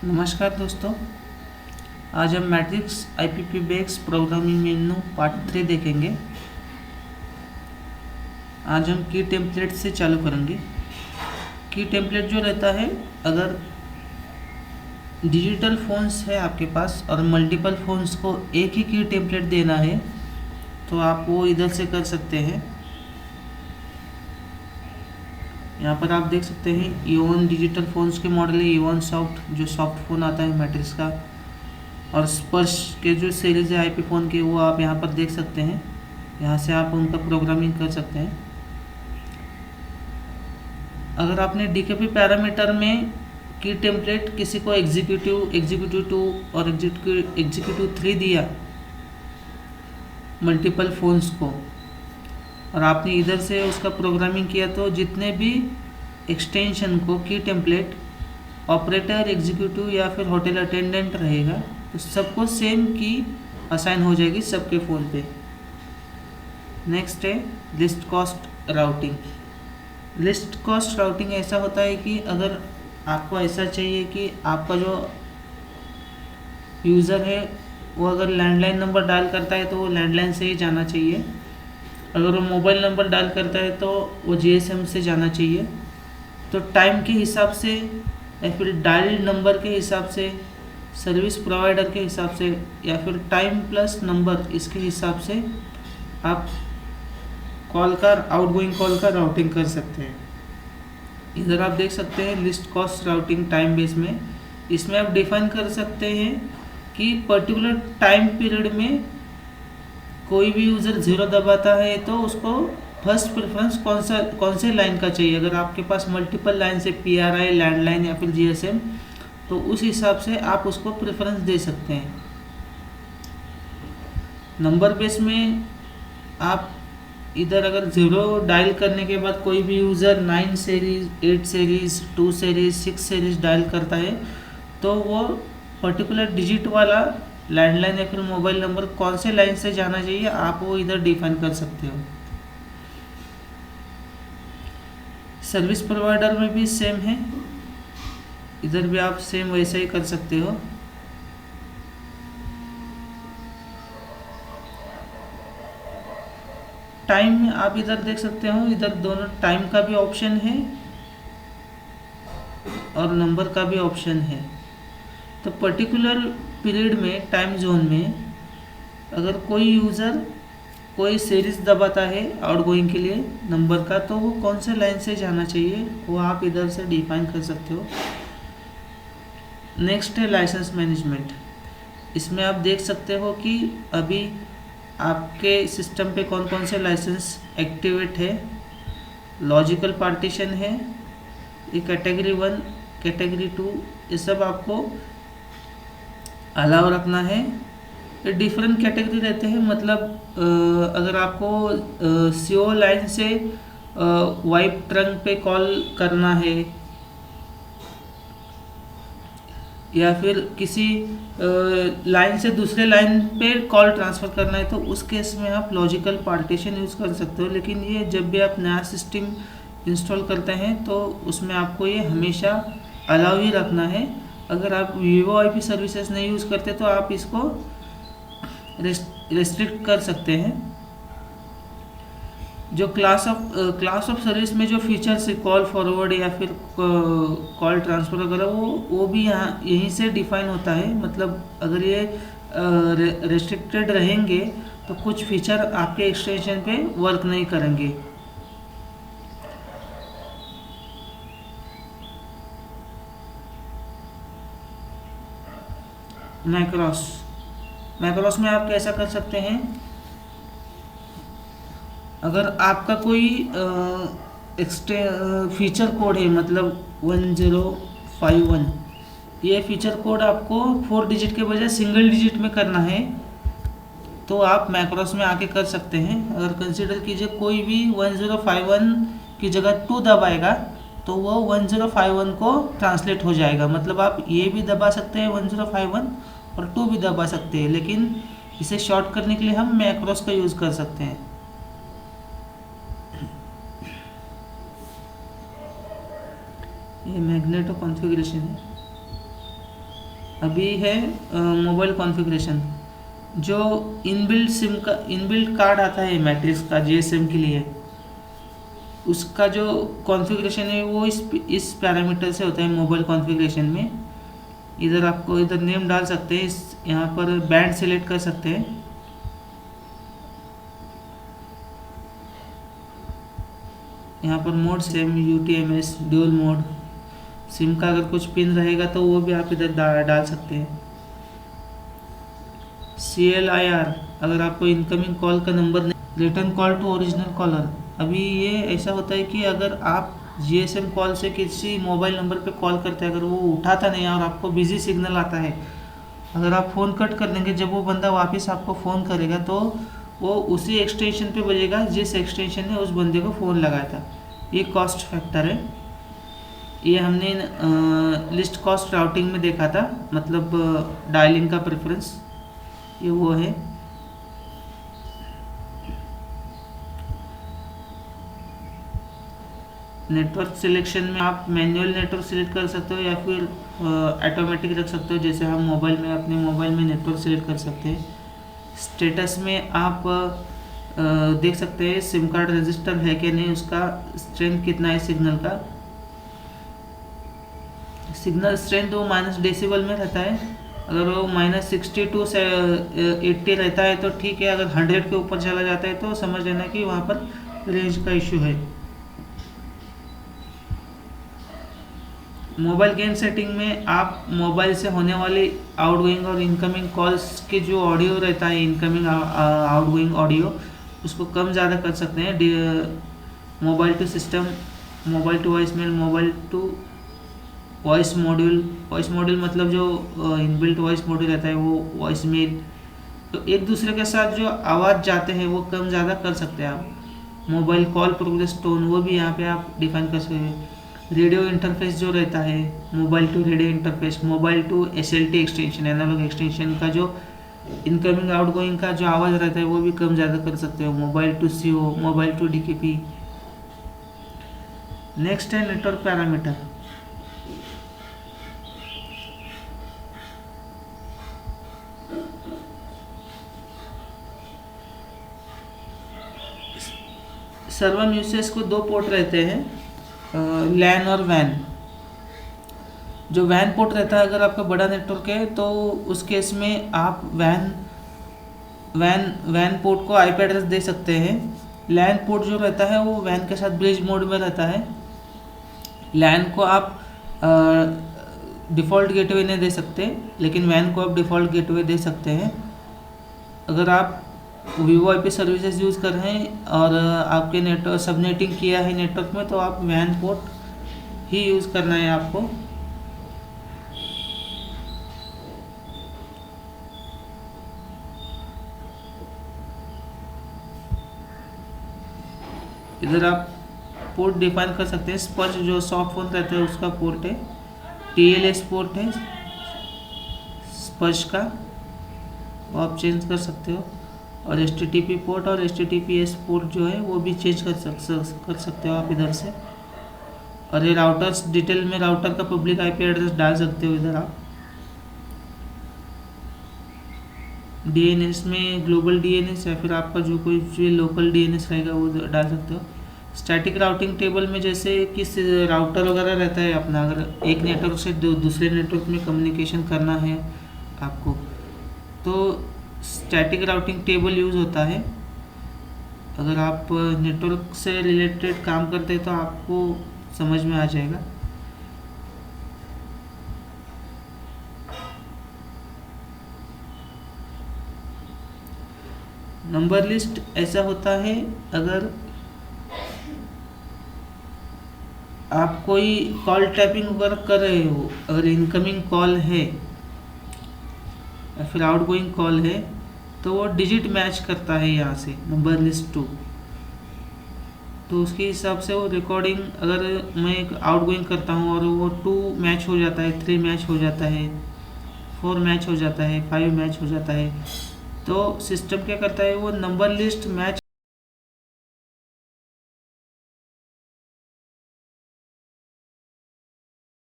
नमस्कार दोस्तों। आज हम मैट्रिक्स आईपीपी बेस प्रोग्रामिंग मेनू पार्ट 3 देखेंगे। आज हम की टेम्पलेट से चालू करेंगे। की टेम्पलेट जो रहता है, अगर डिजिटल फ़ोन्स है आपके पास और मल्टीपल फ़ोन्स को एक ही की टेम्पलेट देना है तो आप वो इधर से कर सकते हैं। यहाँ पर आप देख सकते हैं ईवन डिजिटल फ़ोन्स के मॉडल है, ईवन सॉफ्ट जो सॉफ्ट फ़ोन आता है मैट्रिक्स का, और स्पर्श के जो सीरीज़ है आईपी फ़ोन के वो आप यहाँ पर देख सकते हैं। यहाँ से आप उनका प्रोग्रामिंग कर सकते हैं। अगर आपने डीकेपी पैरामीटर में की टेम्पलेट किसी को एग्जीक्यूटिव 2 और एग्जीक्यूटिव 3 दिया मल्टीपल फ़ोन्स को, और आपने इधर से उसका प्रोग्रामिंग किया, तो जितने भी एक्सटेंशन को की टेम्पलेट ऑपरेटर, एग्जीक्यूटिव या फिर होटल अटेंडेंट रहेगा तो सबको सेम की असाइन हो जाएगी सबके फ़ोन पे। नेक्स्ट है list cost routing. List cost routing ऐसा होता है कि अगर आपको ऐसा चाहिए कि आपका जो यूज़र है वो अगर लैंडलाइन नंबर डायल करता है तो वो लैंडलाइन से ही जाना चाहिए, अगर वो मोबाइल नंबर डायल करता है तो वो जीएसएम से जाना चाहिए। तो टाइम के हिसाब से या फिर डायल नंबर के हिसाब से, सर्विस प्रोवाइडर के हिसाब से, या फिर टाइम प्लस नंबर, इसके हिसाब से आप कॉल का आउटगोइंग कॉल का राउटिंग कर सकते हैं। इधर आप देख सकते हैं list cost routing time base में। इसमें आप डिफाइन कर सकते हैं कि पर्टिकुलर टाइम पीरियड में कोई भी यूज़र 0 दबाता है तो उसको फर्स्ट प्रेफरेंस कौन से लाइन का चाहिए। अगर आपके पास मल्टीपल लाइन से पीआरआई, लैंडलाइन या फिर जीएसएम, तो उस हिसाब से आप उसको प्रेफरेंस दे सकते हैं। नंबर बेस में आप इधर अगर 0 डायल करने के बाद कोई भी user 9 series, 8 series, 2 series, 6 series dial करता है तो वो पर्टिकुलर डिजिट वाला लैंडलाइन या फिर मोबाइल नंबर कौन से लाइन से जाना चाहिए आप वो इधर डिफाइन कर सकते हो। सर्विस प्रोवाइडर में भी सेम है, इधर भी आप सेम वैसे ही कर सकते हो। टाइम में आप इधर देख सकते हो, इधर दोनों टाइम का भी ऑप्शन है और नंबर का भी ऑप्शन है। तो पर्टिकुलर पीरियड में, टाइम जोन में, अगर कोई यूज़र कोई सीरीज़ दबाता है आउटगोइंग के लिए नंबर का, तो वो कौन से लाइन से जाना चाहिए वो आप इधर से डिफाइन कर सकते हो। नेक्स्ट है लाइसेंस मैनेजमेंट। इसमें आप देख सकते हो कि अभी आपके सिस्टम पे कौन कौन से लाइसेंस एक्टिवेट है। लॉजिकल पार्टीशन है, ये कैटेगरी 1, कैटेगरी 2, ये सब आपको अलाउ रखना है। ये डिफरेंट कैटेगरी रहते हैं, मतलब अगर आपको सीओ लाइन से वाइप ट्रंक पे कॉल करना है या फिर किसी लाइन से दूसरे लाइन पे कॉल ट्रांसफ़र करना है तो उस केस में आप लॉजिकल पार्टीशन यूज़ कर सकते हो। लेकिन ये जब भी आप नया सिस्टम इंस्टॉल करते हैं तो उसमें आपको ये हमेशा अलाउ ही रखना है। अगर आप वीवो आईपी सर्विसेज नहीं यूज़ करते तो आप इसको रेस्ट्रिक्ट कर सकते हैं। जो क्लास ऑफ सर्विस में जो फीचर्स है, कॉल फॉरवर्ड या फिर कॉल ट्रांसफ़र वगैरह, वो भी यहाँ यहीं से डिफाइन होता है। मतलब अगर ये रेस्ट्रिक्टेड रहेंगे तो कुछ फीचर आपके एक्सटेंशन पे वर्क नहीं करेंगे। मैक्रोस में आप कैसा कर सकते हैं, अगर आपका कोई फीचर कोड है, मतलब 1051, ये फीचर कोड आपको 4 डिजिट के बजाय सिंगल डिजिट में करना है तो आप मैक्रोस में आके कर सकते हैं। अगर कंसीडर कीजिए कोई भी 1051 की जगह 2 दबाएगा तो वो 1051 को ट्रांसलेट हो जाएगा। मतलब आप ये भी दबा सकते हैं 1051 और 2 भी दबा सकते हैं, लेकिन इसे शॉर्ट करने के लिए हम मैक्रोस का यूज़ कर सकते हैं। ये मैग्नेटो कॉन्फ़िगरेशन है। अभी है मोबाइल कॉन्फ़िगरेशन। जो इनबिल्ट सिम का इनबिल्ट कार्ड आता है मैट्रिक्स का जीएसएम के लिए, उसका जो कॉन्फ़िगरेशन है वो इस पैरामीटर से होता है मोबाइल कॉन्फ़िगरेशन में। इधर आपको इधर नेम डाल सकते हैं, इस यहाँ पर बैंड सेलेक्ट कर सकते हैं। यहाँ पर mode same UTMS dual mode, SIM का अगर कुछ पिन रहेगा तो वो भी आप इधर डाल सकते हैं। CLIR, अगर आपको इनकमिंग कॉल का नंबर नहीं, return call to original caller. अभी ये ऐसा होता है कि अगर आप GSM कॉल से किसी मोबाइल नंबर पे कॉल करते हैं, अगर वो उठाता नहीं है और आपको बिजी सिग्नल आता है, अगर आप फ़ोन कट कर देंगे, जब वो बंदा वापस आपको फ़ोन करेगा तो वो उसी एक्सटेंशन पे बजेगा जिस एक्सटेंशन ने उस बंदे को फ़ोन लगाया था। ये कॉस्ट फैक्टर है। ये हमने लिस्ट कॉस्ट राउटिंग में देखा था, मतलब डायलिंग का प्रेफरेंस, ये वो है। नेटवर्क सिलेक्शन में आप मैनुअल नेटवर्क सिलेक्ट कर सकते हो या फिर ऑटोमेटिक रख सकते हो, जैसे हम मोबाइल में अपने मोबाइल में नेटवर्क सिलेक्ट कर सकते हैं। स्टेटस में आप देख सकते हैं सिम कार्ड रजिस्टर है कि नहीं, उसका स्ट्रेंथ कितना है सिग्नल का। सिग्नल स्ट्रेंथ वो माइनस डेसिबल में रहता है। अगर वो -62 से 80 रहता है तो ठीक है, अगर 100 के ऊपर चला जाता है तो समझ लेना कि वहाँ पर रेंज का इशू है। मोबाइल गेन सेटिंग में आप मोबाइल से होने वाली आउटगोइंग और इनकमिंग कॉल्स की जो ऑडियो रहता है, इनकमिंग आउटगोइंग ऑडियो, उसको कम ज़्यादा कर सकते हैं। Mobile to system, mobile to voice mail, mobile to voice module. Voice module मतलब जो इनबिल्ट वॉइस मॉड्यूल रहता है वो वॉइस मेल, तो एक दूसरे के साथ जो आवाज़ जाते हैं वो कम ज़्यादा कर सकते हैं आप। मोबाइल कॉल प्रोग्रेस टोन, वो भी यहाँ पे आप डिफाइन कर सकते हैं। रेडियो इंटरफेस जो रहता है, mobile to radio interface, mobile to SLT extension, analogue extension का जो इनकमिंग आउटगोइंग का जो आवाज़ रहता है वो भी कम ज़्यादा कर सकते हो। Mobile to CO, mobile to DKP। Next है नेटवर्क पैरामीटर। सर्वम यूसेज को 2 पोर्ट रहते हैं, LAN और WAN। जो WAN पोर्ट रहता है, अगर आपका बड़ा नेटवर्क है तो उस केस में आप WAN पोर्ट को IP एड्रेस दे सकते हैं। LAN पोर्ट जो रहता है वो WAN के साथ ब्रिज मोड में रहता है। LAN को आप डिफ़ॉल्ट गेटवे नहीं दे सकते, लेकिन WAN को आप डिफ़ॉल्ट गेटवे दे सकते हैं। अगर आप VoIP सर्विसेज यूज़ कर रहे हैं और आपके नेटवर्क सबनेटिंग किया है नेटवर्क में, तो आप WAN पोर्ट ही यूज़ करना है आपको। इधर आप पोर्ट डिफाइन कर सकते हैं। स्पर्श जो सॉफ्ट फोन रहता है उसका पोर्ट है, TLS पोर्ट है स्पर्श का, वो आप चेंज कर सकते हो। और HTTP पोर्ट और HTTPS पोर्ट जो है वो भी चेंज कर सकते हो आप इधर से। और ये राउटर्स डिटेल में राउटर का पब्लिक IP एड्रेस डाल सकते हो इधर आप। DNS में ग्लोबल DNS या फिर आपका जो कोई भी लोकल DNS रहेगा वो डाल सकते हो। स्टैटिक राउटिंग टेबल में जैसे किस राउटर वगैरह रहता है अपना, अगर एक नेटवर्क से दूसरे नेटवर्क में कम्युनिकेशन करना है आपको, तो स्टैटिक राउटिंग टेबल यूज़ होता है। अगर आप नेटवर्क से रिलेटेड काम करते हैं तो आपको समझ में आ जाएगा। नंबर लिस्ट ऐसा होता है, अगर आप कोई कॉल टैपिंग वगैरह कर रहे हो, अगर इनकमिंग कॉल है या फिर आउटगोइंग कॉल है, तो वो डिजिट मैच करता है यहाँ से नंबर लिस्ट 2। तो उसके हिसाब से वो रिकॉर्डिंग, अगर मैं एक आउटगोइंग करता हूँ और वो 2 मैच हो जाता है, 3 मैच हो जाता है, 4 मैच हो जाता है, 5 मैच हो जाता है, तो सिस्टम क्या करता है, वो नंबर लिस्ट मैच